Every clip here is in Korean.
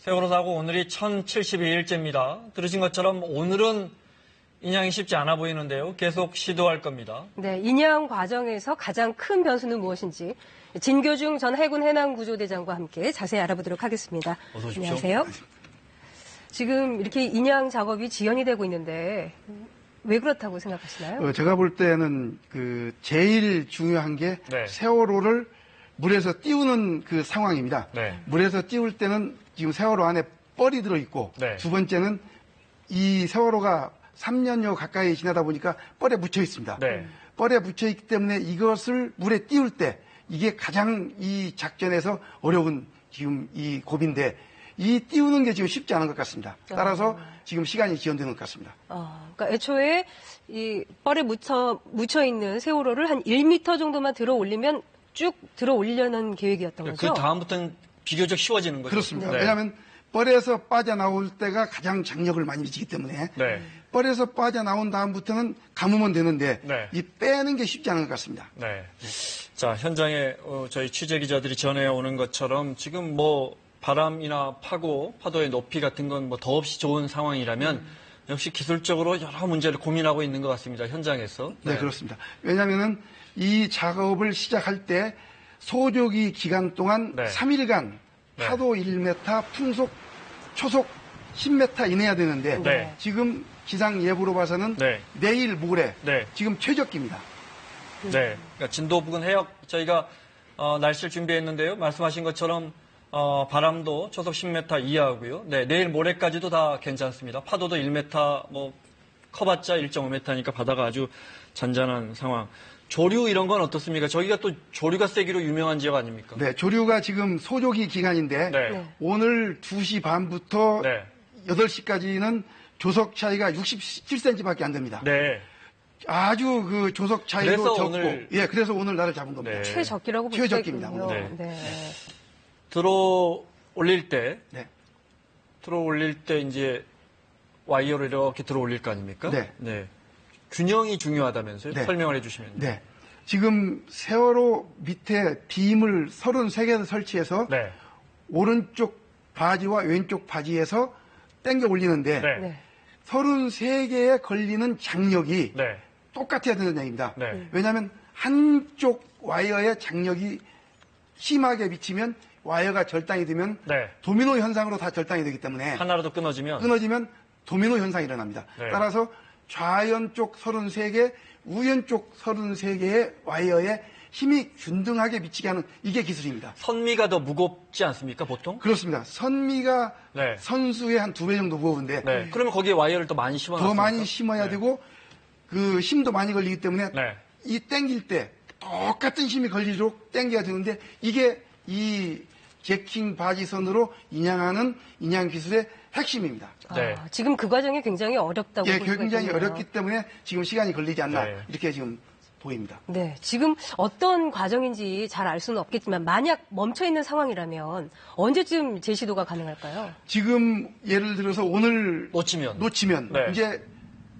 세월호 사고 오늘이 1072일째입니다. 들으신 것처럼 오늘은 인양이 쉽지 않아 보이는데요. 계속 시도할 겁니다. 네, 인양 과정에서 가장 큰 변수는 무엇인지 진교중 전 해군 해남구조대장과 함께 자세히 알아보도록 하겠습니다. 어서 오십시오. 안녕하세요. 지금 이렇게 인양 작업이 지연이 되고 있는데 왜 그렇다고 생각하시나요? 제가 볼 때는 제일 중요한 게 네. 세월호를 물에서 띄우는 그 상황입니다. 네. 물에서 띄울 때는 지금 세월호 안에 뻘이 들어있고 네. 두 번째는 이 세월호가 3년여 가까이 지나다 보니까 뻘에 묻혀 있습니다. 네. 뻘에 묻혀 있기 때문에 이것을 물에 띄울 때 이게 가장 이 작전에서 어려운 지금 이 고비인데 이 띄우는 게 지금 쉽지 않은 것 같습니다. 따라서 지금 시간이 지연되는 것 같습니다. 그러니까 애초에 이 뻘에 묻혀 있는 세월호를 한 1m 정도만 들어 올리면 쭉 들어 올리려는 계획이었던 거죠? 그 다음부터는 비교적 쉬워지는 거죠. 그렇습니다. 네. 왜냐하면 뻘에서 빠져나올 때가 가장 장력을 많이 미치기 때문에 네. 뻘에서 빠져나온 다음부터는 감으면 되는데 네. 이 빼는 게 쉽지 않은 것 같습니다. 네. 자, 현장에 저희 취재 기자들이 전해오는 것처럼 지금 뭐 바람이나 파도의 높이 같은 건 뭐 더없이 좋은 상황이라면 역시 기술적으로 여러 문제를 고민하고 있는 것 같습니다. 현장에서. 네, 그렇습니다. 왜냐하면은 이 작업을 시작할 때 소조기 기간 동안 네. 3일간 네. 파도 1m, 풍속, 초속 10m 이내야 되는데 네. 지금 기상 예보로 봐서는 네. 내일 모레 네. 지금 최적기입니다. 네. 그러니까 진도 부근 해역 저희가 날씨를 준비했는데요. 말씀하신 것처럼 바람도 초속 10m 이하고요. 네, 내일 모레까지도 다 괜찮습니다. 파도도 1m, 뭐 커봤자 1.5m니까 바다가 아주 잔잔한 상황. 조류 이런 건 어떻습니까? 저기가 또 조류가 세기로 유명한 지역 아닙니까? 네, 조류가 지금 소조기 기간인데 네. 오늘 2시 반부터 네. 8시까지는 조석 차이가 67cm밖에 안 됩니다. 네. 아주 그 조석 차이도 그래서 적고, 오늘- 예, 그래서 오늘 날을 잡은 겁니다. 네. 최적기라고 볼 수가 최적기입니다, 있군요. 오늘. 네. 들어 올릴 때 네. 이제 와이어를 이렇게 들어 올릴 거 아닙니까? 네. 균형이 중요하다면서요? 네. 설명을 해주시면. 네. 지금 세월호 밑에 빔을 33개를 설치해서 네. 오른쪽 바지와 왼쪽 바지에서 당겨 올리는데 네. 네. 33개에 걸리는 장력이 네. 똑같아야 되는 얘기입니다. 네. 왜냐하면 한쪽 와이어의 장력이 심하게 미치면 와이어가 절단이 되면 네. 도미노 현상으로 다 절단이 되기 때문에 하나라도 끊어지면. 끊어지면 도미노 현상이 일어납니다. 네. 따라서 좌연 쪽 33개, 우연 쪽 33개의 와이어에 힘이 균등하게 미치게 하는 이게 기술입니다. 선미가 더 무겁지 않습니까, 보통? 그렇습니다. 선미가 네. 선수의 한 2배 정도 무거운데 네. 그러면 거기에 와이어를 더 많이 심어놨습니까? 더 많이 심어야 네. 되고 그 힘도 많이 걸리기 때문에 네. 이 땡길 때 똑같은 힘이 걸리도록 땡겨야 되는데 이게 이 제킹 바지선으로 인양하는 인양 기술의 핵심입니다. 네. 지금 그 과정이 굉장히 어렵다고 예, 볼 수가 굉장히 있겠네요. 어렵기 때문에 지금 시간이 걸리지 않나 네. 이렇게 지금 보입니다. 네, 지금 어떤 과정인지 잘 알 수는 없겠지만 만약 멈춰 있는 상황이라면 언제쯤 재시도가 가능할까요? 지금 예를 들어서 오늘 놓치면. 네. 이제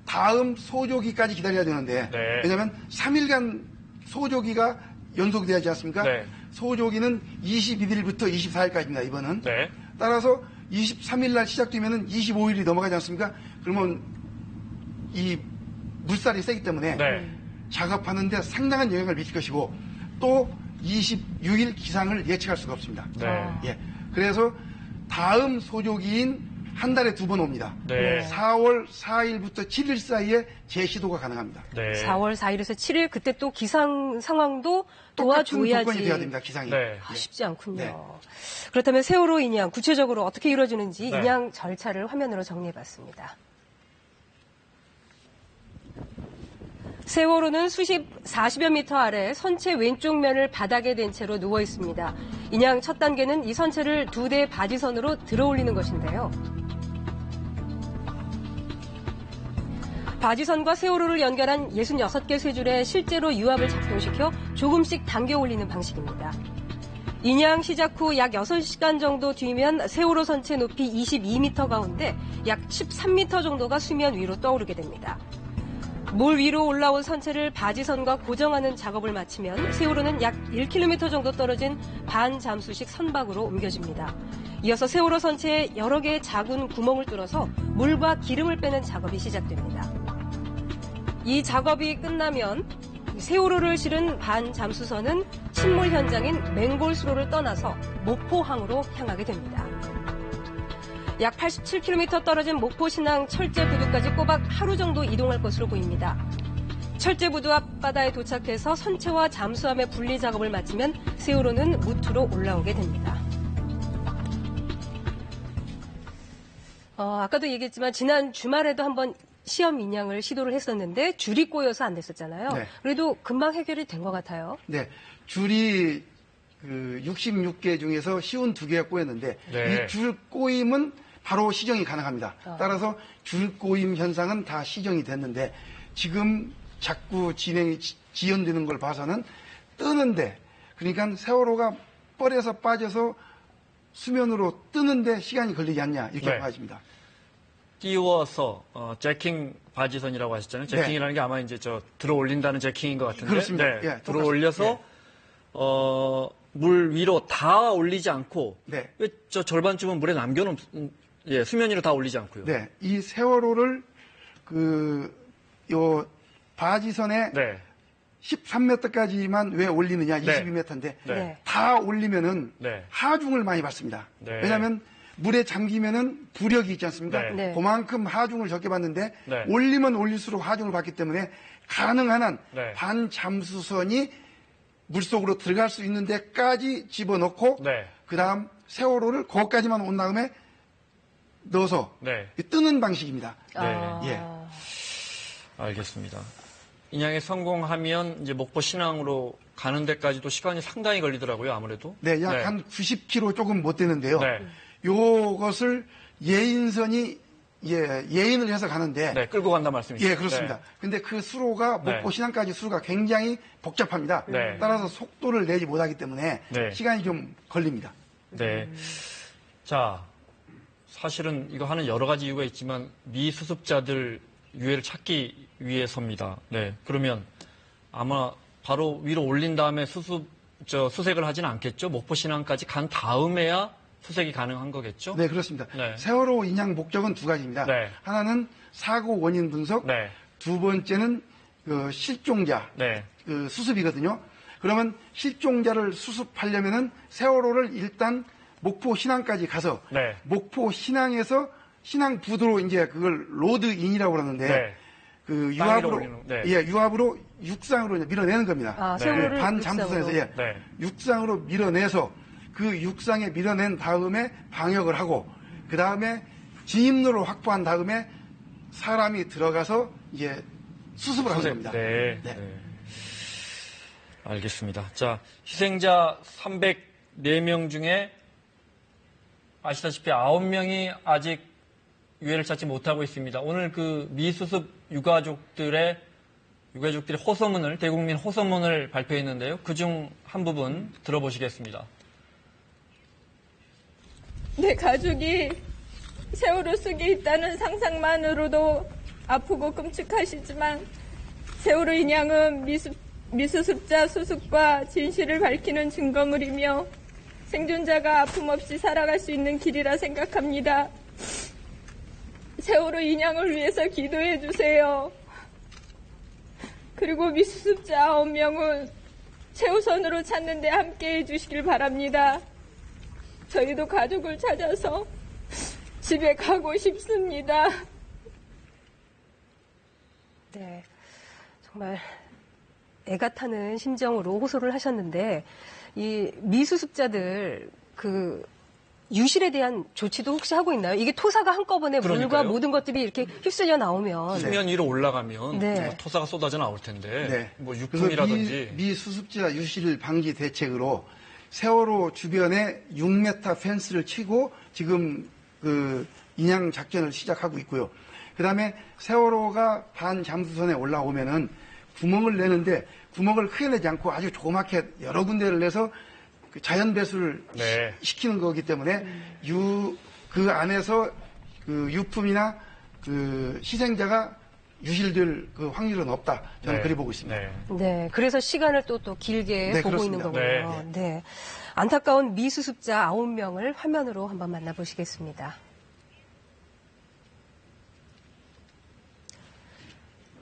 다음 소조기까지 기다려야 되는데 네. 왜냐하면 3일간 소조기가 연속이 되지 않습니까? 네. 소조기는 21일부터 24일까지입니다. 이번은. 네. 따라서 23일 날 시작되면은 25일이 넘어가지 않습니까? 그러면 이 물살이 세기 때문에 네. 작업하는데 상당한 영향을 미칠 것이고 또 26일 기상을 예측할 수가 없습니다. 네. 예. 그래서 다음 소조기인 한 달에 2번 옵니다. 네. 4월 4일부터 7일 사이에 재시도가 가능합니다. 네. 4월 4일에서 7일 그때 또 기상 상황도 똑같은 도와줘야지 조건이 돼야 됩니다. 기상이. 네. 쉽지 않군요. 네. 그렇다면 세월호 인양 구체적으로 어떻게 이루어지는지 네. 인양 절차를 화면으로 정리해봤습니다. 세월호는 40여 미터 아래 선체 왼쪽 면을 바닥에 댄 채로 누워 있습니다. 인양 첫 단계는 이 선체를 2대 바지선으로 들어 올리는 것인데요. 바지선과 세월호를 연결한 66개 쇠줄에 실제로 유압을 작동시켜 조금씩 당겨 올리는 방식입니다. 인양 시작 후 약 6시간 정도 뒤면 세월호 선체 높이 22m 가운데 약 13m 정도가 수면 위로 떠오르게 됩니다. 물 위로 올라온 선체를 바지선과 고정하는 작업을 마치면 세월호는 약 1km 정도 떨어진 반잠수식 선박으로 옮겨집니다. 이어서 세월호 선체에 여러 개의 작은 구멍을 뚫어서 물과 기름을 빼는 작업이 시작됩니다. 이 작업이 끝나면 세월호를 실은 반잠수선은 침몰 현장인 맹골수로를 떠나서 목포항으로 향하게 됩니다. 약 87km 떨어진 목포 신항 철제부두까지 꼬박 하루 정도 이동할 것으로 보입니다. 철제부두 앞바다에 도착해서 선체와 잠수함의 분리 작업을 마치면 세월호는 무트로 올라오게 됩니다. 아까도 얘기했지만 지난 주말에도 한번 시험 인양을 시도를 했었는데 줄이 꼬여서 안 됐었잖아요. 네. 그래도 금방 해결이 된 것 같아요. 네, 줄이 66개 중에서 쉬운 2개가 꼬였는데 네. 이 줄 꼬임은 바로 시정이 가능합니다. 따라서 줄 꼬임 현상은 다 시정이 됐는데 지금 자꾸 진행이 지연되는 걸 봐서는 뜨는데, 그러니까 세월호가 뻘에서 빠져서 수면으로 뜨는데 시간이 걸리지 않냐 이렇게 네. 봐집니다. 띄워서 제킹 바지선이라고 하셨잖아요. 제킹이라는 게 아마 이제 들어 올린다는 제킹인 것 같은데. 그렇습니다. 네. 예, 들어 올려서 물 위로 다 올리지 않고 네. 왜 저 절반쯤은 물에 남겨놓은 수면 위로 다 올리지 않고요. 네, 이 세월호를 요 바지선에 네. 13m까지만 왜 올리느냐, 네. 22m인데 네. 다 올리면은 네. 하중을 많이 받습니다. 네. 왜냐하면 물에 잠기면은 부력이 있지 않습니까? 네. 네. 그만큼 하중을 적게 받는데 네. 올리면 올릴수록 하중을 받기 때문에 가능한 한 네. 반잠수선이 물속으로 들어갈 수 있는 데까지 집어넣고 네. 그다음 세월호를 거기까지만 온 다음에 넣어서 네. 뜨는 방식입니다. 네. 알겠습니다. 인양에 성공하면 이제 목포 신항으로 가는 데까지도 시간이 상당히 걸리더라고요, 아무래도. 네, 약 한 90km 조금 못 되는데요. 네. 요것을 예인선이 예인을 해서 가는데 네, 끌고 간다 말씀이시죠? 예, 그렇습니다. 근데 그 수로가 네. 목포 신항까지 수로가 굉장히 복잡합니다. 네. 따라서 속도를 내지 못하기 때문에 네. 시간이 좀 걸립니다. 네. 자, 사실은 이거 하는 여러 가지 이유가 있지만 미수습자들 유해를 찾기 위해서입니다. 네. 그러면 아마 바로 위로 올린 다음에 수색을 하지는 않겠죠? 목포 신항까지 간 다음에야 수색이 가능한 거겠죠? 네, 그렇습니다. 네. 세월호 인양 목적은 2가지입니다. 네. 하나는 사고 원인 분석, 네. 2번째는 실종자 네. 수습이거든요. 그러면 실종자를 수습하려면은 세월호를 일단 목포 신항까지 가서 네. 목포 신항에서 신항 부두로 이제 그걸 로드인이라고 그러는데 네. 그 땅 위로 유압으로 올리는, 네. 유압으로 육상으로 이제 밀어내는 겁니다. 세월호를 반잠수선에서 육상으로. 육상으로 밀어내서 그 육상에 밀어낸 다음에 방역을 하고 그 다음에 진입로를 확보한 다음에 사람이 들어가서 이제 수습을 하는 겁니다. 네. 네. 네. 알겠습니다. 자, 희생자 304명 중에 아시다시피 9명이 아직 유해를 찾지 못하고 있습니다. 오늘 그 미수습 유가족들의 호소문을, 대국민 호소문을 발표했는데요. 그중 한 부분 들어보시겠습니다. 내 가족이 세월호 속에 있다는 상상만으로도 아프고 끔찍하시지만 세월호 인양은 미수습자 수습과 진실을 밝히는 증거물이며 생존자가 아픔 없이 살아갈 수 있는 길이라 생각합니다. 세월호 인양을 위해서 기도해 주세요. 그리고 미수습자 9명은 최우선으로 찾는 데 함께해 주시길 바랍니다. 저희도 가족을 찾아서 집에 가고 싶습니다. 네, 정말 애가 타는 심정으로 호소를 하셨는데 이 미수습자들 그 유실에 대한 조치도 혹시 하고 있나요? 이게 토사가 한꺼번에 물과 그러니까요. 모든 것들이 이렇게 휩쓸려 나오면 수면 위로 올라가면 네. 뭐 토사가 쏟아져 나올 텐데 네. 뭐 그래서 육품이라든지 미수습자 유실 방지 대책으로 세월호 주변에 6m 펜스를 치고 지금 그 인양 작전을 시작하고 있고요. 그다음에 세월호가 반잠수선에 올라오면은 구멍을 내는데 구멍을 크게 내지 않고 아주 조그맣게 여러 군데를 내서 그 자연 배수를 네. 시키는 거기 때문에 그 안에서 그 유품이나 그 희생자가 유실될 그 확률은 없다. 저는 네. 그리 보고 있습니다. 네. 네, 그래서 시간을 또 길게 네, 보고 있는 그렇습니다. 거군요. 네. 안타까운 미수습자 9명을 화면으로 한번 만나보시겠습니다.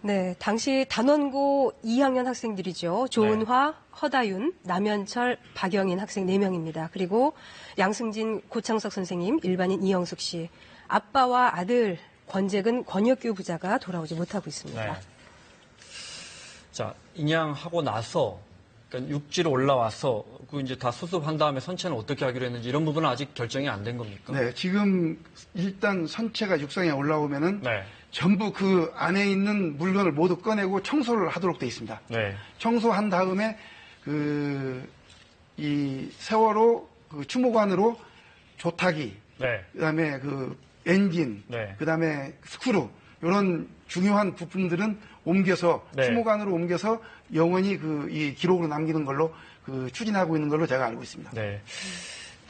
네, 당시 단원고 2학년 학생들이죠. 조은화, 허다윤, 남현철, 박영인 학생 4명입니다. 그리고 양승진, 고창석 선생님, 일반인 이영숙 씨, 아빠와 아들 권재근, 권혁규 부자가 돌아오지 못하고 있습니다. 네. 자, 인양하고 나서, 그러니까 육지로 올라와서, 그 이제 다 수습한 다음에 선체는 어떻게 하기로 했는지 이런 부분은 아직 결정이 안 된 겁니까? 네, 지금 일단 선체가 육상에 올라오면은 네. 전부 그 안에 있는 물건을 모두 꺼내고 청소를 하도록 되어 있습니다. 네. 청소한 다음에 이 세월호 그 추모관으로 조타기, 네. 그다음에 그 엔진, 네. 그다음에 스크루 이런 중요한 부품들은 옮겨서 네. 추모관으로 옮겨서 영원히 이 기록으로 남기는 걸로 추진하고 있는 걸로 제가 알고 있습니다. 네.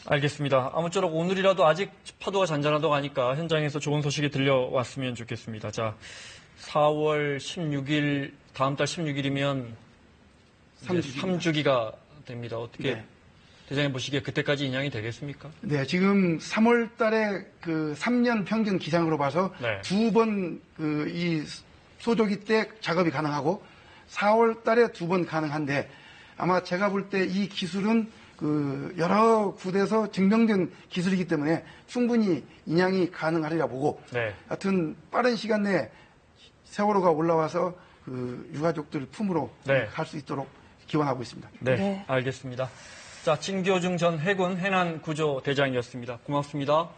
알겠습니다. 아무쪼록 오늘이라도 아직 파도가 잔잔하다고 하니까 현장에서 좋은 소식이 들려왔으면 좋겠습니다. 자, 4월 16일, 다음 달 16일이면 3주기가 됩니다. 어떻게 네. 대장님 보시기에 그때까지 인양이 되겠습니까? 네, 지금 3월 달에 3년 평균 기상으로 봐서 네. 2번 이 소조기 때 작업이 가능하고 4월 달에 2번 가능한데 아마 제가 볼 때 이 기술은 여러 구대에서 증명된 기술이기 때문에 충분히 인양이 가능하리라 보고 네. 하여튼 빠른 시간 내에 세월호가 올라와서 유가족들 품으로 네. 갈 수 있도록 기원하고 있습니다. 네, 네. 알겠습니다. 자, 진교중 전 해군 해난구조대장이었습니다. 고맙습니다.